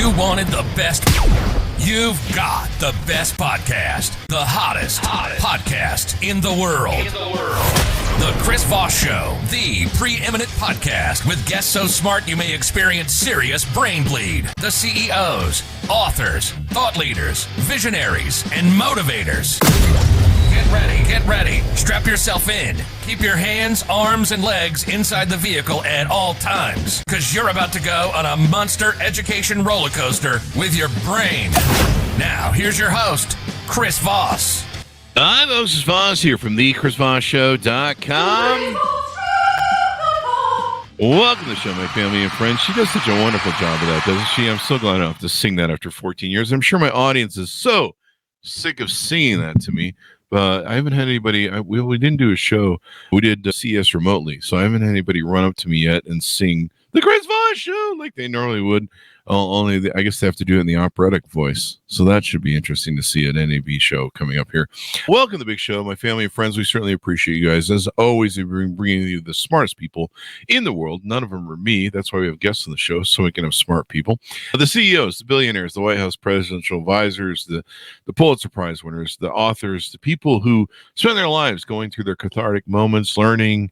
You wanted the best. You've got the best podcast. The hottest podcast in the world. The Chris Voss Show, the preeminent podcast with guests so smart you may experience serious brain bleed. The CEOs, authors, thought leaders, visionaries, and motivators. Get ready. Strap yourself in. Keep your hands, arms, and legs inside the vehicle at all times, because you're about to go on a monster education roller coaster with your brain. Now, here's your host, Chris Voss. I'm Moses Voss here from the ChrisVossShow.com. Welcome to the show, my family and friends. She does such a wonderful job of that, doesn't she? I'm so glad I don't have to sing that after 14 years. I'm sure my audience is so sick of singing that to me. But I haven't had anybody, we didn't do a show. We did CS remotely. So I haven't had anybody run up to me yet and sing the Chris Voss Show like they normally would. Only I guess they have to do it in the operatic voice. So that should be interesting to see at NAB show coming up here. Welcome to the big show, my family and friends. We certainly appreciate you guys. As always, we're bringing you the smartest people in the world. None of them are me. That's why we have guests on the show, so we can have smart people. The CEOs, the billionaires, the White House presidential advisors, the Pulitzer Prize winners, the authors, the people who spend their lives going through their cathartic moments, learning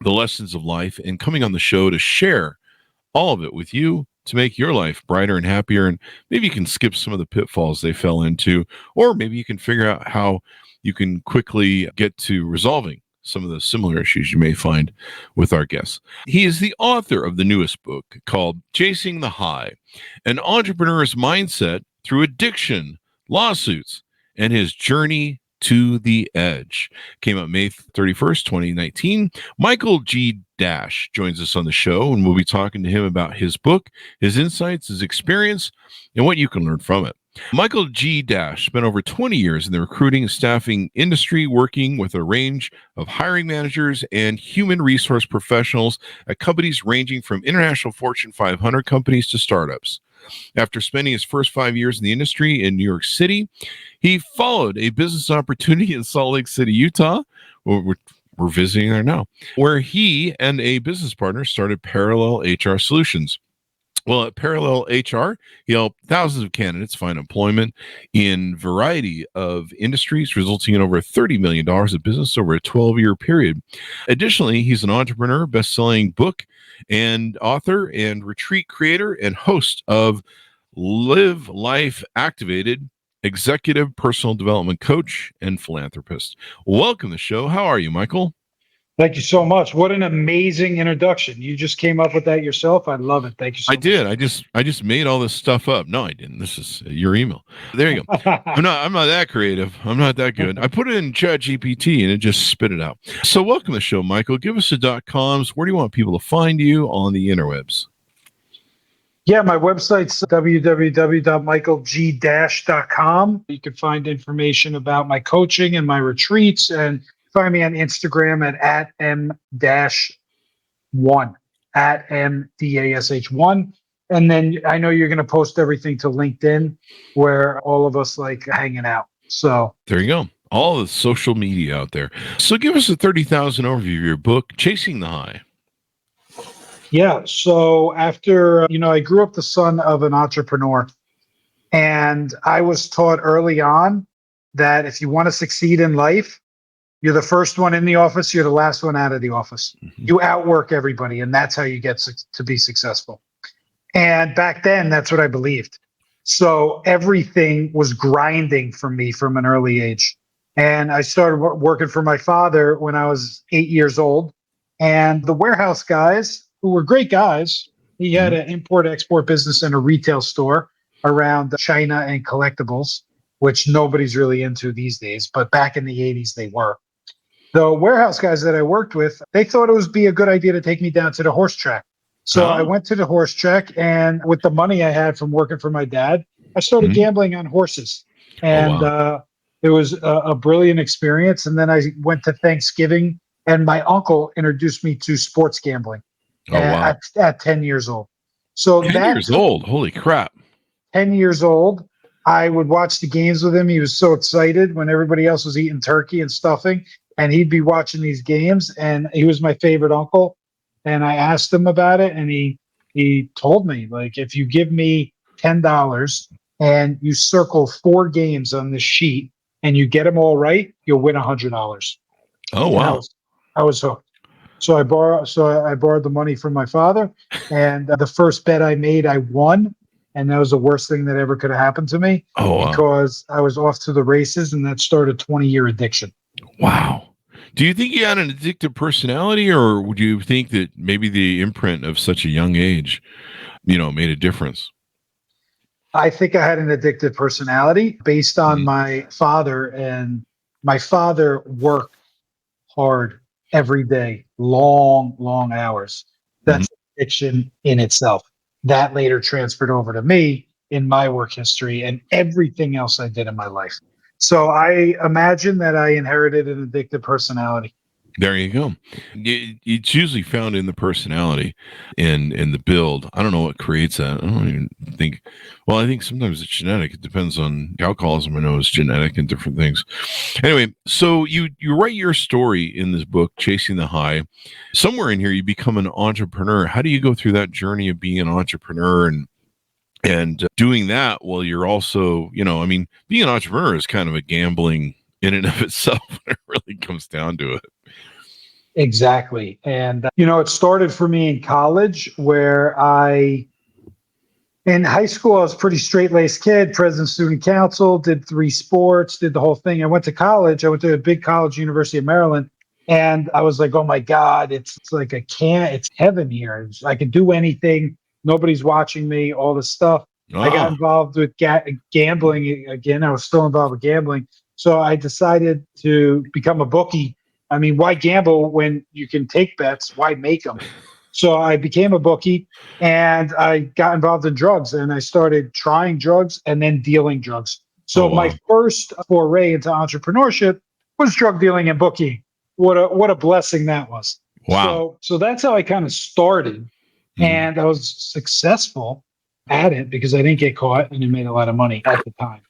the lessons of life, and coming on the show to share all of it with you, to make your life brighter and happier. And maybe you can skip some of the pitfalls they fell into, or maybe you can figure out how you can quickly get to resolving some of the similar issues you may find with our guests. He is the author of the newest book called Chasing the High, an entrepreneur's mindset through addiction, lawsuits, and his journey to the edge. Came out May 31st, 2019. Michael G. Dash joins us on the show, and we'll be talking to him about his book, his insights, his experience, and what you can learn from it. Michael G. Dash spent over 20 years in the recruiting and staffing industry, working with a range of hiring managers and human resource professionals at companies ranging from international Fortune 500 companies to startups. After spending his first 5 years in the industry in New York City, he followed a business opportunity in Salt Lake City, Utah. We're visiting there now, where he and a business partner started Parallel HR Solutions. Well, at Parallel HR, he helped thousands of candidates find employment in a variety of industries, resulting in over $30 million of business over a 12-year period. Additionally, he's an entrepreneur, best-selling book and author and retreat creator and host of Live Life Activated, executive personal development coach and philanthropist. Welcome to the show. How are you, Michael? Thank you so much. What an amazing introduction. You just came up with that yourself. I love it. Thank you so much. I did. I just made all this stuff up. No, I didn't. This is your email. There you go. I'm not that creative. I'm not that good. I put it in ChatGPT and it just spit it out. So welcome to the show, Michael. Give us the .coms. Where do you want people to find you on the interwebs? Yeah, my website's www.michaelg-.com. You can find information about my coaching and my retreats, and find me on Instagram at m-1, at MDASH1. And then I know you're going to post everything to LinkedIn, where all of us like hanging out. So there you go. All the social media out there. So give us a 30,000 overview of your book, Chasing the High. Yeah. So after, I grew up the son of an entrepreneur, and I was taught early on that if you want to succeed in life, you're the first one in the office, you're the last one out of the office. Mm-hmm. You outwork everybody, and that's how you get to be successful. And back then, that's what I believed. So everything was grinding for me from an early age. And I started working for my father when I was 8 years old. And the warehouse guys, who were great guys, he had an import-export business and a retail store around China and collectibles, which nobody's really into these days. But back in the 80s, they were. The warehouse guys that I worked with, they thought it would be a good idea to take me down to the horse track. So I went to the horse track, and with the money I had from working for my dad, I started gambling on horses. And it was a brilliant experience. And then I went to Thanksgiving, and my uncle introduced me to sports gambling at 10 years old. So 10 years old? Holy crap. 10 years old. I would watch the games with him. He was so excited when everybody else was eating turkey and stuffing, and he'd be watching these games, and he was my favorite uncle. And I asked him about it, and he told me, like, if you give me $10 and you circle 4 games on this sheet and you get them all right, you'll win $100. Oh, And wow. I was hooked. So I borrowed the money from my father, and the first bet I made, I won, and that was the worst thing that ever could have happened to me Oh, wow. because I was off to the races, and that started a 20-year addiction. Wow. Do you think you had an addictive personality, or would you think that maybe the imprint of such a young age, made a difference? I think I had an addictive personality based on my father, and my father worked hard every day, long, long hours. That's addiction in itself. That later transferred over to me in my work history and everything else I did in my life. So I imagine that I inherited an addictive personality. There you go. It's usually found in the personality, in the build. I don't know what creates that. I don't even think. Well, I think sometimes it's genetic. It depends on alcoholism. I know it's genetic and different things. Anyway, so you write your story in this book, Chasing the High. Somewhere in here, you become an entrepreneur. How do you go through that journey of being an entrepreneur and doing that while you're also, being an entrepreneur is kind of a gambling in and of itself when it really comes down to it. Exactly. And, it started for me in college where in high school, I was a pretty straight-laced kid, president of student council, did 3 sports, did the whole thing. I went to college. I went to a big college, University of Maryland. And I was like, oh my God, it's like it's heaven here. I can do anything. Nobody's watching me, all this stuff. I got involved with gambling again. I was still involved with gambling. So I decided to become a bookie. I mean, why gamble when you can take bets? Why make them? So I became a bookie and I got involved in drugs and I started trying drugs and then dealing drugs. So my first foray into entrepreneurship was drug dealing and booking. What a blessing that was. Wow. So that's how I kind of started. And I was successful at it because I didn't get caught and I made a lot of money at the time.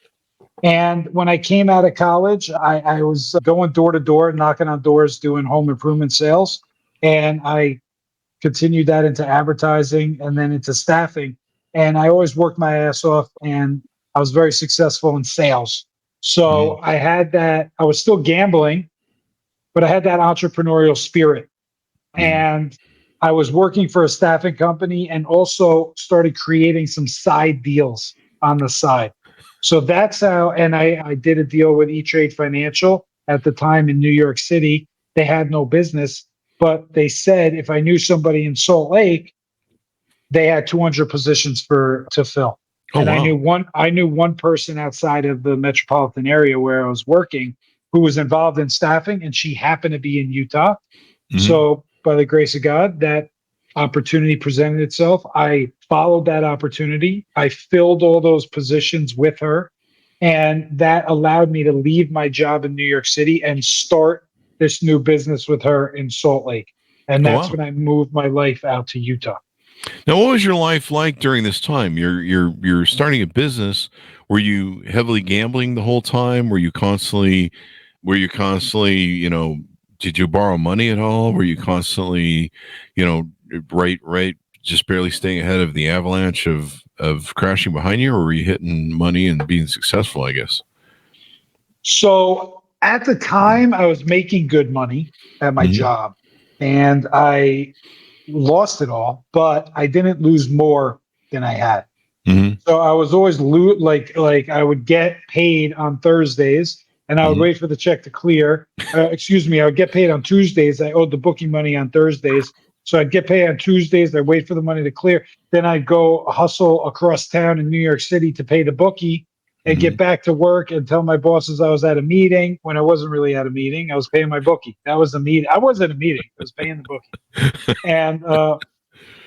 And when I came out of college, I was going door to door, knocking on doors, doing home improvement sales. And I continued that into advertising and then into staffing. And I always worked my ass off and I was very successful in sales. So I had that, I was still gambling, but I had that entrepreneurial spirit. And I was working for a staffing company and also started creating some side deals on the side. So that's how, and I did a deal with E-Trade Financial at the time in New York City. They had no business, but they said if I knew somebody in Salt Lake, they had 200 positions to fill. And I knew one person outside of the metropolitan area where I was working who was involved in staffing, and she happened to be in Utah. So by the grace of God, that opportunity presented itself. I followed that opportunity. I filled all those positions with her. And that allowed me to leave my job in New York City and start this new business with her in Salt Lake. And that's when I moved my life out to Utah. Now, what was your life like during this time? You're starting a business. Were you heavily gambling the whole time? Were you constantly, did you borrow money at all? Were you constantly, right, just barely staying ahead of the avalanche of crashing behind you, or were you hitting money and being successful, I guess? So at the time, I was making good money at my job, and I lost it all, but I didn't lose more than I had. So I was always like I would get paid on Thursdays, and I would wait for the check to clear. I would get paid on Tuesdays. I owed the booking money on Thursdays. So I'd get paid on Tuesdays. I'd wait for the money to clear. Then I'd go hustle across town in New York City to pay the bookie and get back to work and tell my bosses I was at a meeting when I wasn't really at a meeting. I was paying my bookie. That was the meeting. I wasn't at a meeting. I was paying the bookie. And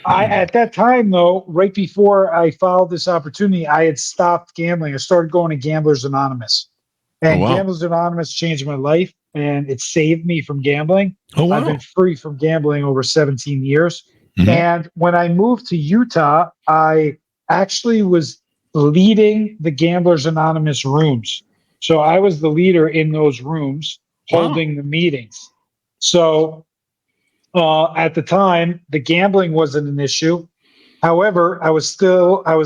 at that time, though, right before I followed this opportunity, I had stopped gambling. I started going to Gamblers Anonymous. And Gamblers Anonymous changed my life, and it saved me from gambling. I've been free from gambling over 17 years. And when I moved to Utah, I actually was leading the Gamblers Anonymous rooms. So I was the leader in those rooms holding the meetings. So at the time, the gambling wasn't an issue. However, I was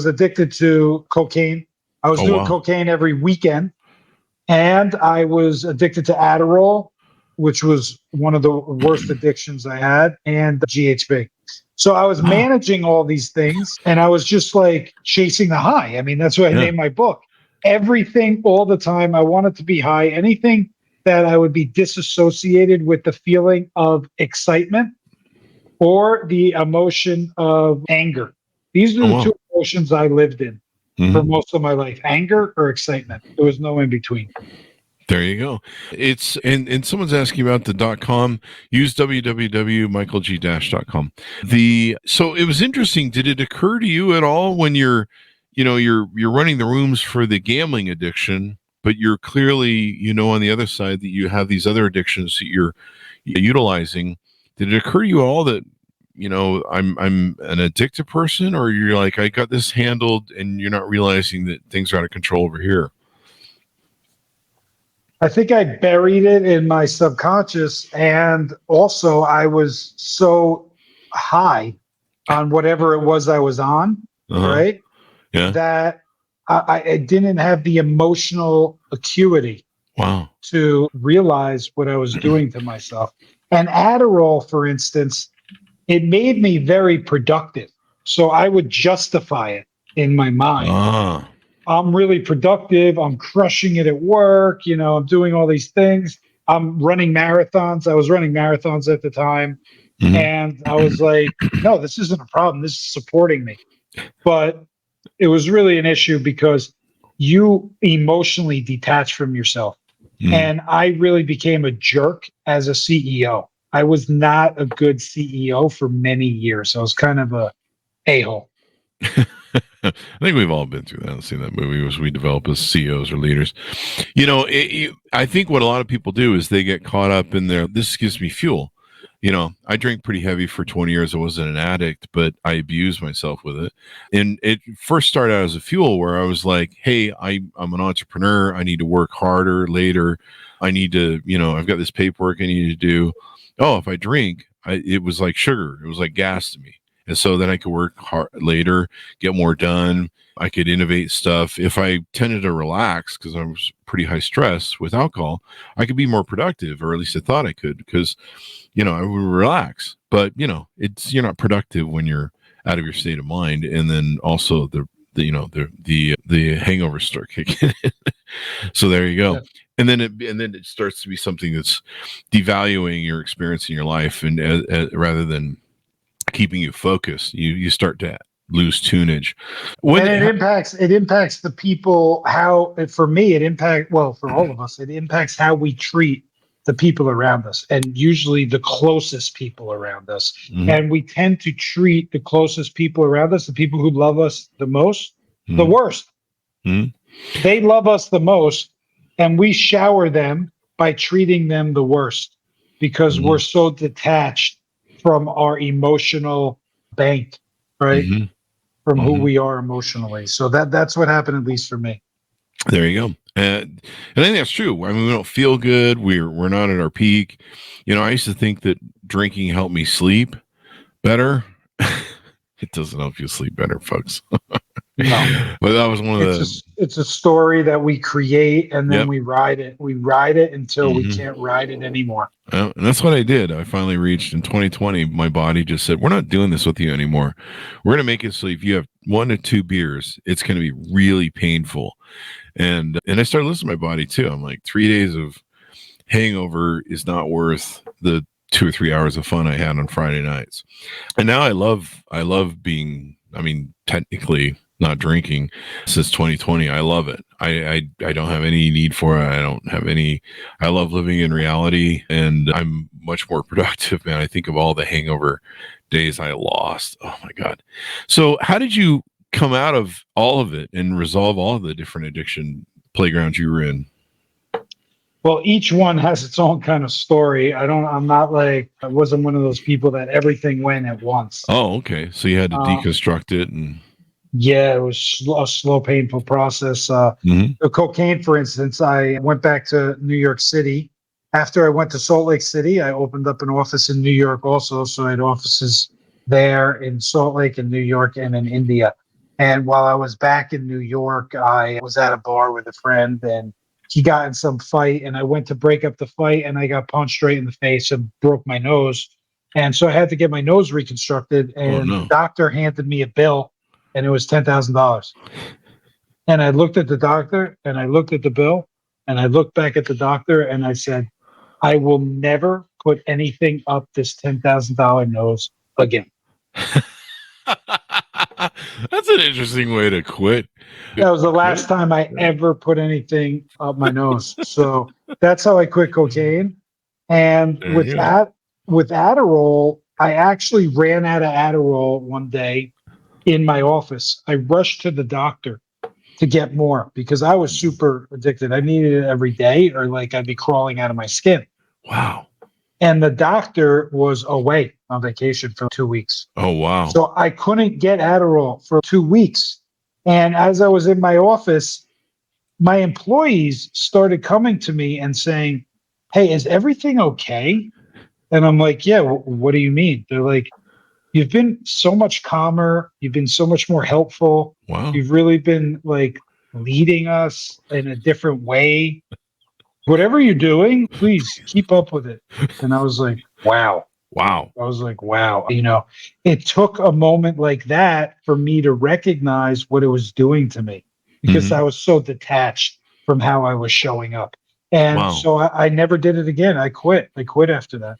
addicted to cocaine. I was doing wow. cocaine every weekend, and I was addicted to Adderall, which was one of the worst addictions I had, and GHB. So I was Wow. managing all these things, and I was just like chasing the high. I mean, that's what I Yeah. named my book. Everything all the time. I wanted to be high. Anything that I would be disassociated with the feeling of excitement or the emotion of anger. These are Oh, the wow. two emotions I lived in for Mhm. most of my life, anger or excitement. There was no in between. There you go. It's and someone's asking about the .com. Use www.michaelg-.com. So it was interesting. Did it occur to you at all when you're running the rooms for the gambling addiction, but you're clearly on the other side that you have these other addictions that you're utilizing? Did it occur to you at all that I'm an addicted person, or you're like, I got this handled, and you're not realizing that things are out of control over here? I think I buried it in my subconscious. And also, I was so high on whatever it was I was on, Uh-huh. right? Yeah. That I didn't have the emotional acuity Wow. to realize what I was doing to myself. And Adderall, for instance, it made me very productive. So I would justify it in my mind. Ah. I'm really productive. I'm crushing it at work. I'm doing all these things. I'm running marathons. I was running marathons at the time. Mhm. And I was like, no, this isn't a problem. This is supporting me. But it was really an issue because you emotionally detach from yourself. Mhm. And I really became a jerk as a CEO. I was not a good CEO for many years. I was kind of a a-hole. I think we've all been through that and seen that movie as we develop as CEOs or leaders. I think what a lot of people do is they get caught up in this gives me fuel. I drank pretty heavy for 20 years. I wasn't an addict, but I abused myself with it. And it first started out as a fuel where I was like, hey, I'm an entrepreneur. I need to work harder later. I need to, I've got this paperwork I need to do. Oh, if I drink, it was like sugar. It was like gas to me. And so then I could work hard later, get more done. I could innovate stuff. If I tended to relax because I was pretty high stress with alcohol, I could be more productive, or at least I thought I could, because I would relax. But you're not productive when you're out of your state of mind, and then also the hangovers start kicking in. So there you go. Yeah. And then it starts to be something that's devaluing your experience in your life, and rather than keeping you focused, you start to lose tunage. And it impacts the people. For me, for all of us, it impacts how we treat the people around us, and usually the closest people around us. Mhm. And we tend to treat the closest people around us, the people who love us the most, the Mhm. worst. Mhm. They love us the most, and we shower them by treating them the worst because Mhm. we're so detached from our emotional bank, right? Mhm. From who Mhm. we are emotionally. So that's what happened, at least for me. There you go. And I think that's true. I mean, we don't feel good. We're not at our peak. I used to think that drinking helped me sleep better. It doesn't help you sleep better, folks. No, But that was one of it's a story that we create, and then Yep. we ride it. We ride it until we Mhm. can't ride it anymore. And that's what I did. I finally reached in 2020. My body just said, we're not doing this with you anymore. We're going to make it so if you have 1 to 2 beers, it's going to be really painful. And I started listening to my body too. I'm like, 3 days of hangover is not worth the 2 or 3 hours of fun I had on Friday nights. And now I love being, technically not drinking since 2020. I love it. I don't have any need for it. I love living in reality, and I'm much more productive, man. I think of all the hangover days I lost. Oh my God. So how did you come out of all of it and resolve all of the different addiction playgrounds you were in? Well, each one has its own kind of story. I wasn't one of those people that everything went at once. Oh, okay. So you had to Um, deconstruct it and Yeah, it was a slow, painful process. Mhm. The cocaine, for instance, I went back to New York City. After I went to Salt Lake City, I opened up an office in New York also. So I had offices there in Salt Lake in New York and in India. And while I was back in New York, I was at a bar with a friend and he got in some fight and I went to break up the fight and I got punched right in the face and broke my nose. And so I had to get my nose reconstructed and the doctor handed me a bill and it was $10,000. And I looked at the doctor and I looked at the bill and I looked back at the doctor and I said, I will never put anything up this $10,000 nose again. That's an interesting way to quit. That was the last time I ever put anything up my nose. So that's how I quit cocaine. And with Adderall, I actually ran out of Adderall one day in my office. I rushed to the doctor to get more because I was super addicted. I needed it every day or like I'd be crawling out of my skin. Wow. And the doctor was away on vacation for 2 weeks. Oh, wow. So I couldn't get Adderall for 2 weeks. And as I was in my office, my employees started coming to me and saying, hey, is everything okay? And I'm like, yeah, what do you mean? They're like, you've been so much calmer. You've been so much more helpful. Wow. You've really been like leading us in a different way. Whatever you're doing, please keep up with it. And I was like, wow. Wow. I was like, wow. You know, it took a moment like that for me to recognize what it was doing to me because I was so detached from how I was showing up. And so I never did it again. I quit. I quit after that.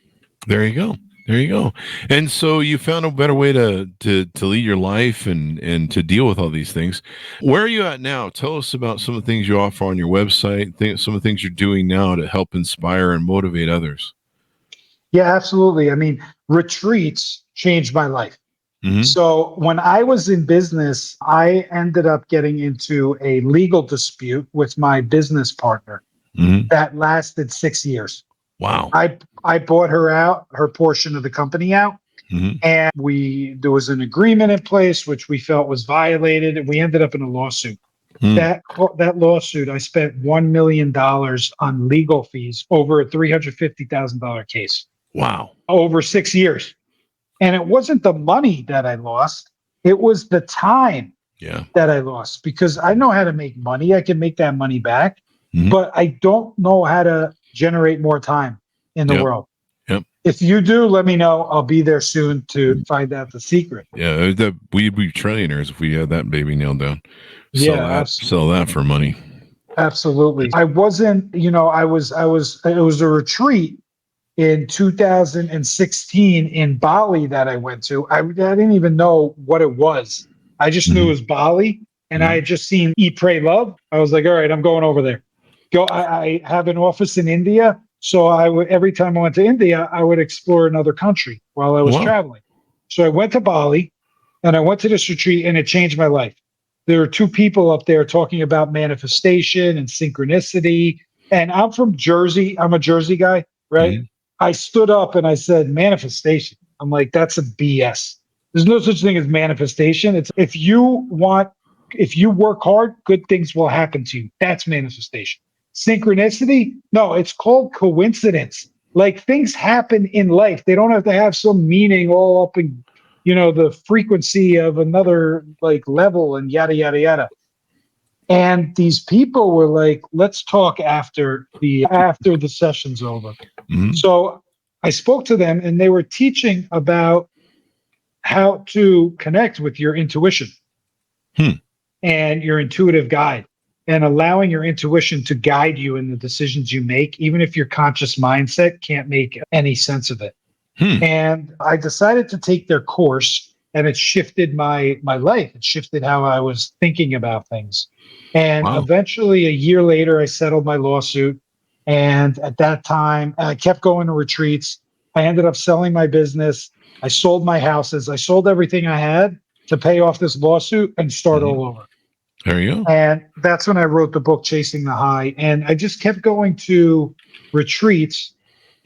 There you go. There you go. And so you found a better way to lead your life and to deal with all these things. Where are you at now? Tell us about some of the things you offer on your website, some of the things you're doing now to help inspire and motivate others. Yeah, absolutely. I mean, retreats changed my life. Mm-hmm. So when I was in business, I ended up getting into a legal dispute with my business partner that lasted 6 years. Wow. I bought her out, her portion of the company out, and there was an agreement in place which we felt was violated, and we ended up in a lawsuit. That lawsuit, I spent $1 million on legal fees over a $350,000 case. Wow. Over 6 years. And it wasn't the money that I lost. It was the time that I lost because I know how to make money. I can make that money back, but I don't know how to generate more time in the world. Yep. If you do, let me know. I'll be there soon to find out the secret. Yeah, we'd be trillionaires if we had that baby nailed down. Sell that for money. Absolutely. I wasn't, it was a retreat in 2016 in Bali that I went to. I didn't even know what it was. I just knew it was Bali, and I had just seen Eat, Pray, Love. I was like, all right, I'm going over there. I have an office in India, so every time I went to India, I would explore another country while I was traveling. So I went to Bali, and I went to this retreat, and it changed my life. There were two people up there talking about manifestation and synchronicity, and I'm from Jersey. I'm a Jersey guy, right? I stood up and I said, manifestation. I'm like, that's a BS. There's no such thing as manifestation. It's if you work hard, good things will happen to you. That's manifestation. Synchronicity? No, it's called coincidence. Like things happen in life. They don't have to have some meaning all up in, the frequency of another like level and yada, yada, yada. And these people were like, let's talk after the session's over. So I spoke to them and they were teaching about how to connect with your intuition and your intuitive guide and allowing your intuition to guide you in the decisions you make, even if your conscious mindset can't make any sense of it. And I decided to take their course and it shifted my life. It shifted how I was thinking about things. And eventually a year later, I settled my lawsuit. And at that time, I kept going to retreats. I ended up selling my business. I sold my houses. I sold everything I had to pay off this lawsuit and start all over. There you go. And that's when I wrote the book, Chasing the High. And I just kept going to retreats.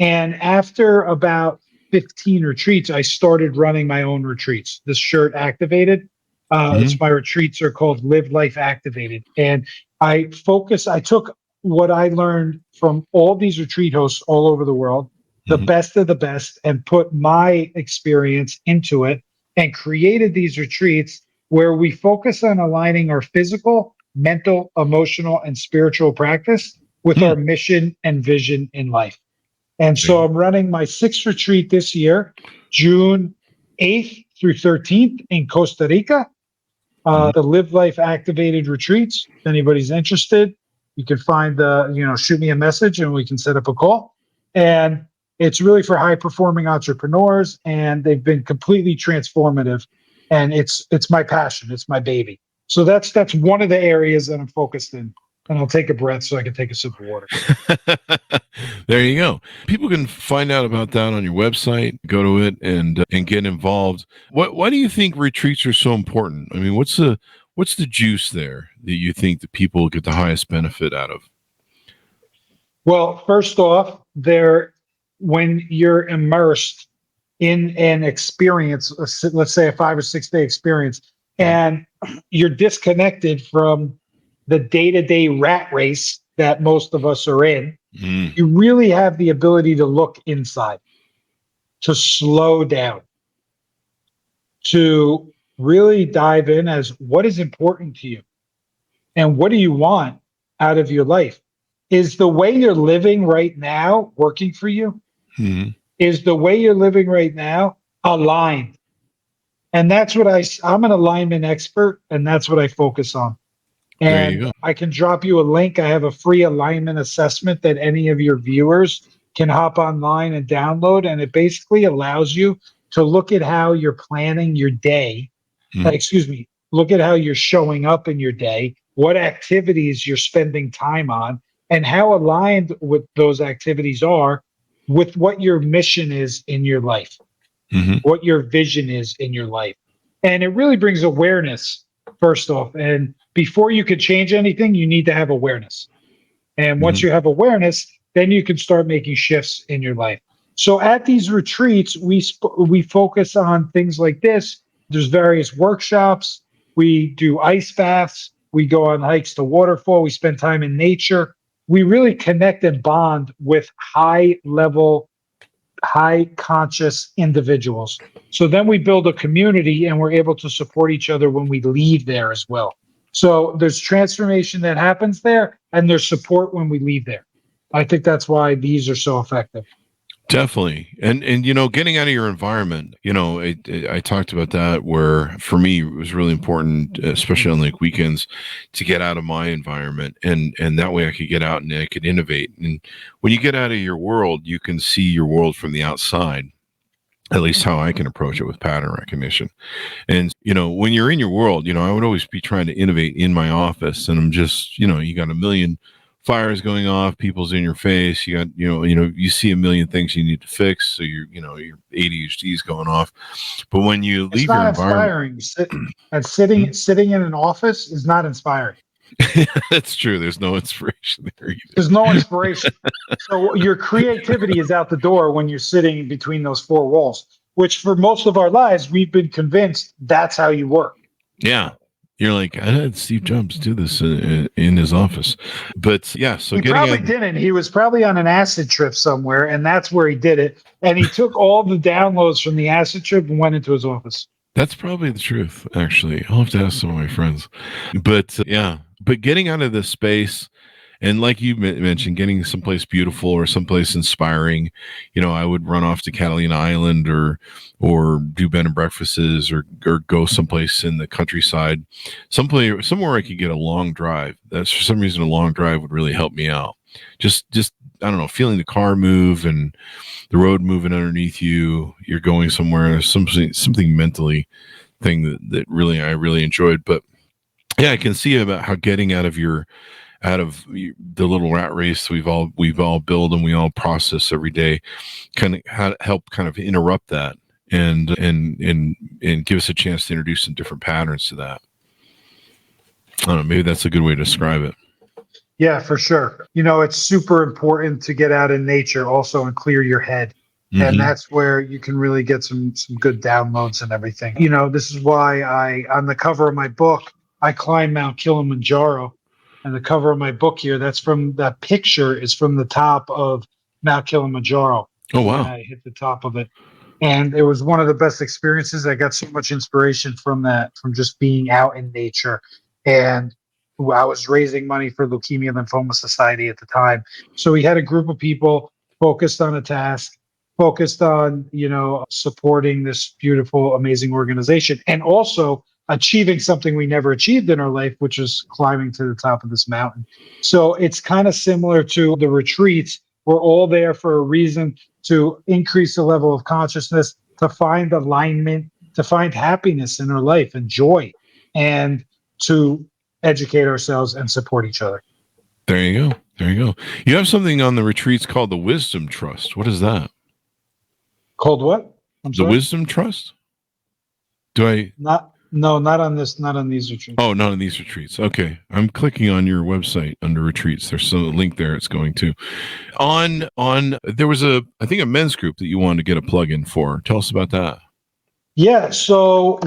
And after about 15 retreats, I started running my own retreats. This shirt, Activated. It's my retreats are called Live Life Activated. And I took what I learned from all these retreat hosts all over the world, the best of the best, and put my experience into it. and created these retreats where we focus on aligning our physical, mental, emotional, and spiritual practice with our mission and vision in life. And so I'm running my 6th retreat this year, June 8th through 13th in Costa Rica. The Live Life Activated retreats. If anybody's interested, you can find shoot me a message and we can set up a call. And it's really for high performing entrepreneurs, and they've been completely transformative. And it's my passion. It's my baby. So that's one of the areas that I'm focused in. And I'll take a breath so I can take a sip of water. There you go. People can find out about that on your website. Go to it and get involved. Why do you think retreats are so important? I mean, what's the juice there that you think that people get the highest benefit out of? Well, first off, when you're immersed in an experience, let's say a 5 or 6 day experience, and you're disconnected from the day-to-day rat race that most of us are in, you really have the ability to look inside, to slow down, to really dive in as what is important to you and what do you want out of your life. Is the way you're living right now working for you? Is the way you're living right now aligned? And that's what I'm an alignment expert, and that's what I focus on. And I can drop you a link. I have a free alignment assessment that any of your viewers can hop online and download. And it basically allows you to look at how you're planning your day. Look at how you're showing up in your day, what activities you're spending time on, and how aligned with those activities are with what your mission is in your life, what your vision is in your life. And it really brings awareness, first off. And before you could change anything, you need to have awareness. And once you have awareness, then you can start making shifts in your life. So at these retreats, we focus on things like this. There's various workshops. We do ice baths. We go on hikes to waterfall. We spend time in nature. We really connect and bond with high level, high conscious individuals. So then we build a community and we're able to support each other when we leave there as well. So there's transformation that happens there, and there's support when we leave there. I think that's why these are so effective. Definitely. And getting out of your environment, I talked about that, where for me it was really important, especially on like weekends, to get out of my environment, and that way I could get out and I could innovate. And when you get out of your world, you can see your world from the outside, at least how I can approach it with pattern recognition. And, when you're in your world, I would always be trying to innovate in my office, and I'm just, you got a million fires going off, people's in your face, you got, you see a million things you need to fix. So your ADHD is going off. But when you leave your environment, sitting in an office is not inspiring. That's true. There's no inspiration there either. There's no inspiration. So your creativity is out the door when you're sitting between those four walls, which for most of our lives, we've been convinced that's how you work. Yeah. You're like, I had Steve Jobs do this in his office. But yeah, so he probably didn't. He was probably on an acid trip somewhere, and that's where he did it. And he took all the downloads from the acid trip and went into his office. That's probably the truth, actually. I'll have to ask some of my friends. But but getting out of this space, and like you mentioned, getting someplace beautiful or someplace inspiring, I would run off to Catalina Island or do bed and breakfasts or go someplace in the countryside, somewhere I could get a long drive. That's, for some reason, a long drive would really help me out. Just I don't know, feeling the car move and the road moving underneath you. You're going somewhere, something mentally thing that really I really enjoyed. But yeah, I can see about how getting out of the little rat race we've all built and we all process every day kind of help kind of interrupt that and give us a chance to introduce some different patterns to that. I don't know, maybe that's a good way to describe it. Yeah, for sure. It's super important to get out in nature also and clear your head. Mm-hmm. And that's where you can really get some good downloads and everything. This is why on the cover of my book, I climbed Mount Kilimanjaro. And the cover of my book here, that picture is from the top of Mount Kilimanjaro. Oh, wow. I hit the top of it. And it was one of the best experiences. I got so much inspiration from that, from just being out in nature. And I was raising money for Leukemia Lymphoma Society at the time. So we had a group of people focused on a task, focused on, supporting this beautiful, amazing organization, and also achieving something we never achieved in our life, which was climbing to the top of this mountain. So it's kind of similar to the retreats. We're all there for a reason, to increase the level of consciousness, to find alignment, to find happiness in our life and joy, and to educate ourselves and support each other. There you go. There you go. You have something on the retreats called the Wisdom Trust. What is that? Called what? I'm sorry? The Wisdom Trust? Not on these retreats. Oh, not on these retreats. Okay. I'm clicking on your website under retreats. There's some link there it's going to. There was I think a men's group that you wanted to get a plug in for. Tell us about that. Yeah. So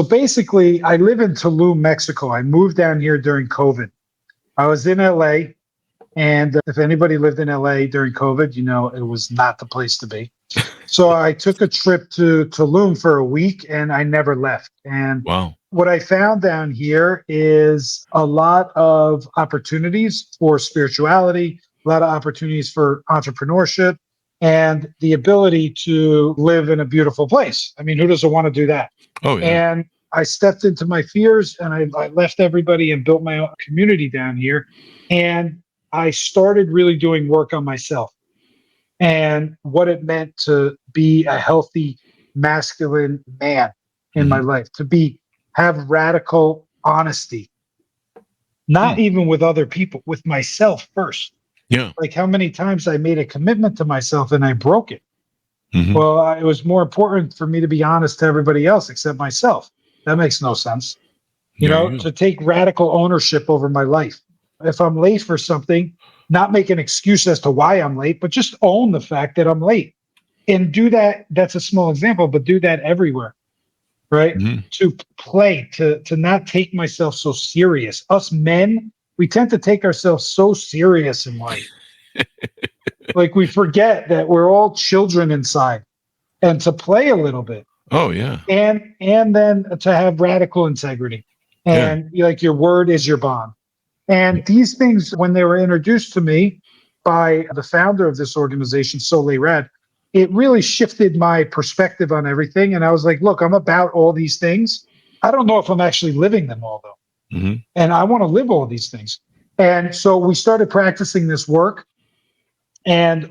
basically I live in Tulum, Mexico. I moved down here during COVID. I was in LA, and if anybody lived in LA during COVID, it was not the place to be. So I took a trip to Tulum for a week, and I never left. And wow. What I found down here is a lot of opportunities for spirituality, a lot of opportunities for entrepreneurship, and the ability to live in a beautiful place. I mean, who doesn't want to do that? Oh, yeah. And I stepped into my fears, and I left everybody and built my own community down here. And I started really doing work on myself and what it meant to be a healthy, masculine man in my life, to have radical honesty, not even with other people, with myself first. Yeah. Like how many times I made a commitment to myself and I broke it. Mm-hmm. Well, it was more important for me to be honest to everybody else except myself. That makes no sense. To take radical ownership over my life. If I'm late for something, not make an excuse as to why I'm late, but just own the fact that I'm late. And do that. That's a small example, but do that everywhere, right? Mm-hmm. To play, to not take myself so serious. Us men, we tend to take ourselves so serious in life. Like we forget that we're all children inside, and to play a little bit. Oh, yeah. And then to have radical integrity. And like your word is your bond. And these things, when they were introduced to me by the founder of this organization, Soleil Red, it really shifted my perspective on everything. And I was like, look, I'm about all these things. I don't know if I'm actually living them all, though. Mm-hmm. And I want to live all these things. And so we started practicing this work. And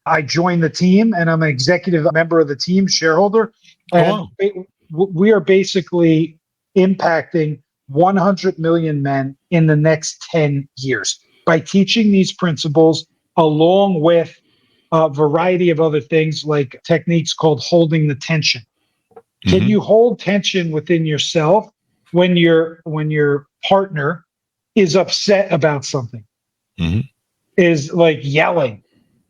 I joined the team, and I'm an executive member of the team, shareholder. And we are basically impacting 100 million men in the next 10 years by teaching these principles, along with a variety of other things like techniques called holding the tension. Mm-hmm. Can you hold tension within yourself when your partner is upset about something, is like yelling?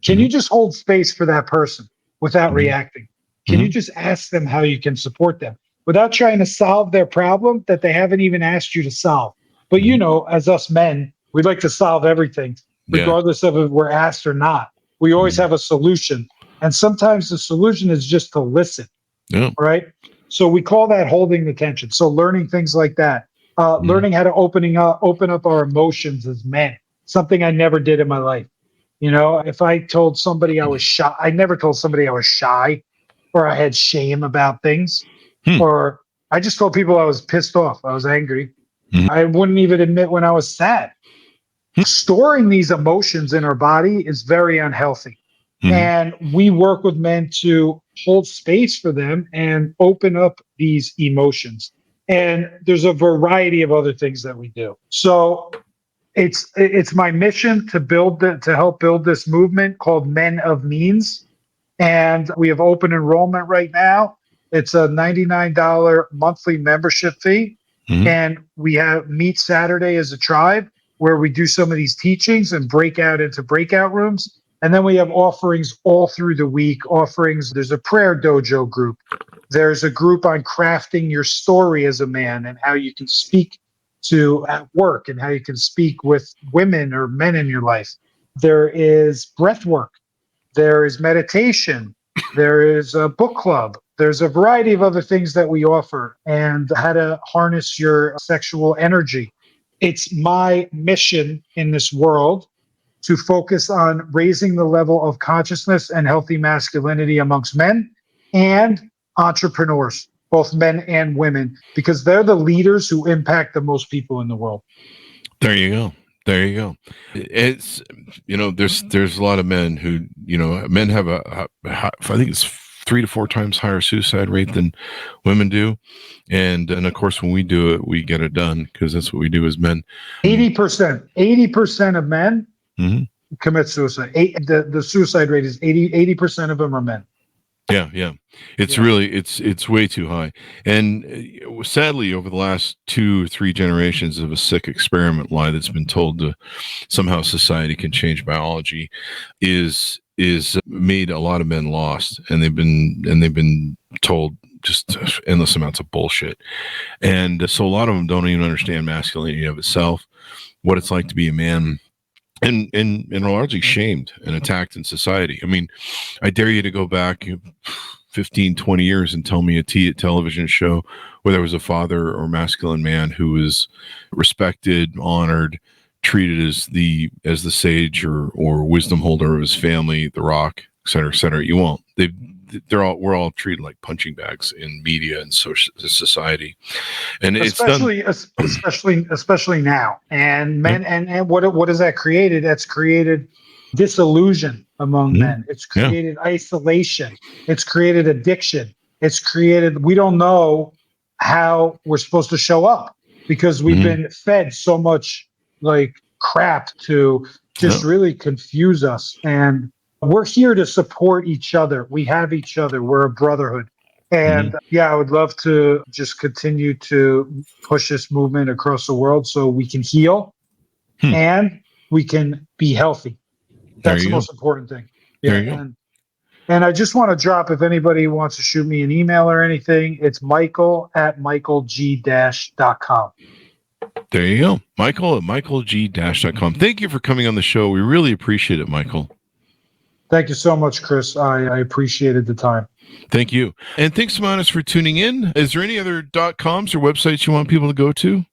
Can you just hold space for that person without reacting? Can you just ask them how you can support them without trying to solve their problem that they haven't even asked you to solve? But as us men, we'd like to solve everything, regardless of if we're asked or not. We always have a solution. And sometimes the solution is just to listen, right? So we call that holding the tension. So learning things like that, learning how to open up our emotions as men, something I never did in my life. If I told somebody I was shy, I never told somebody I was shy or I had shame about things, or I just told people I was pissed off. I was angry. I wouldn't even admit when I was sad. Storing these emotions in our body is very unhealthy. And we work with men to hold space for them and open up these emotions. And there's a variety of other things that we do. So it's my mission to help build this movement called Men of Means. And we have open enrollment right now. It's a $99 monthly membership fee. And we meet Saturday as a tribe where we do some of these teachings and break out into breakout rooms. And then we have offerings all through the week. There's a prayer dojo group. There's a group on crafting your story as a man and how you can speak to at work and how you can speak with women or men in your life. There is breath work. there is meditation, there is a book club, there's a variety of other things that we offer, and how to harness your sexual energy. It's my mission in this world to focus on raising the level of consciousness and healthy masculinity amongst men and entrepreneurs, both men and women, because they're the leaders who impact the most people in the world. There you go. There you go. It's, there's a lot of men who, men have I think it's 3 to 4 times higher suicide rate than women do. And of course, when we do it, we get it done because that's what we do as men. 80% of men commit suicide. The suicide rate is 80% of them are men. Yeah. It's really, it's way too high. And sadly, over the last 2 or 3 generations of a sick experiment lie that's been told to somehow society can change biology is made a lot of men lost. And they've been told just endless amounts of bullshit. And so a lot of them don't even understand masculinity of itself, what it's like to be a man. And are largely shamed and attacked in society. I mean, I dare you to go back 15, 20 years and tell me a television show where there was a father or masculine man who was respected, honored, treated as the sage or wisdom holder of his family, the rock, et cetera, et cetera. You won't. We're all treated like punching bags in media and society, and especially now. And men, and what has that created? That's created disillusion among men. It's created isolation. It's created addiction. It's created, we don't know how we're supposed to show up because we've been fed so much like crap to just really confuse us. And we're here to support each other. We have each other. We're a brotherhood. And I would love to just continue to push this movement across the world so we can heal and we can be healthy. That's the most important thing. There you go. And I just want to drop, if anybody wants to shoot me an email or anything, it's michael@michaelg-.com. There you go. michael@michaelg-.com. Thank you for coming on the show. We really appreciate it, Michael. Thank you so much, Chris. I appreciated the time. Thank you. And thanks, Manis, for tuning in. Is there any other .coms or websites you want people to go to,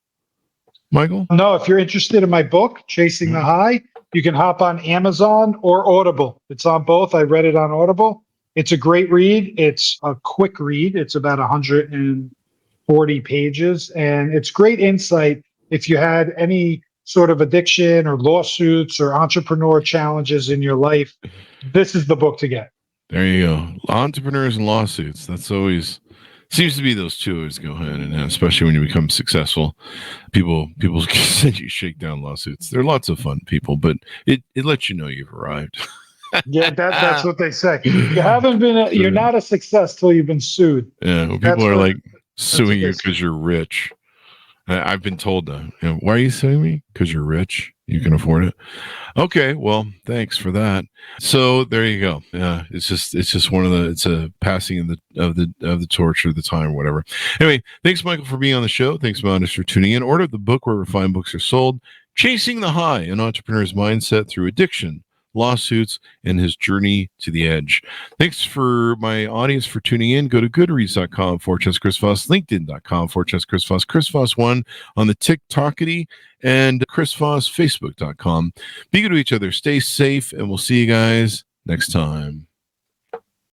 Michael? No, if you're interested in my book, Chasing the High, you can hop on Amazon or Audible. It's on both. I read it on Audible. It's a great read. It's a quick read. It's about 140 pages, and it's great insight if you had any sort of addiction or lawsuits or entrepreneur challenges in your life. This is the book to get. There you go. Entrepreneurs and lawsuits. That's always seems to be those two always go hand in hand, especially when you become successful. People send you shakedown lawsuits. They're lots of fun people, but it lets you know you've arrived. Yeah, that's what they say. You haven't been. You're not a success till you've been sued. Yeah, well, people are like suing you because you're rich. I've been told that. Why are you suing me? Because you're rich. You can afford it. Okay, well, thanks for that. So there you go. Yeah, it's just it's a passing of the torch or the time or whatever. Anyway, thanks, Michael, for being on the show. Thanks, Manis, for tuning in. Order the book wherever fine books are sold. Chasing the High: An Entrepreneur's Mindset Through Addiction, Lawsuits, and His Journey to the Edge. Thanks for my audience for tuning in. Go to goodreads.com/Chris Voss, linkedin.com/Chris Voss, Chris Voss 1 on the TikTokity, and Chris Voss, Facebook.com. Be good to each other. Stay safe, and we'll see you guys next time.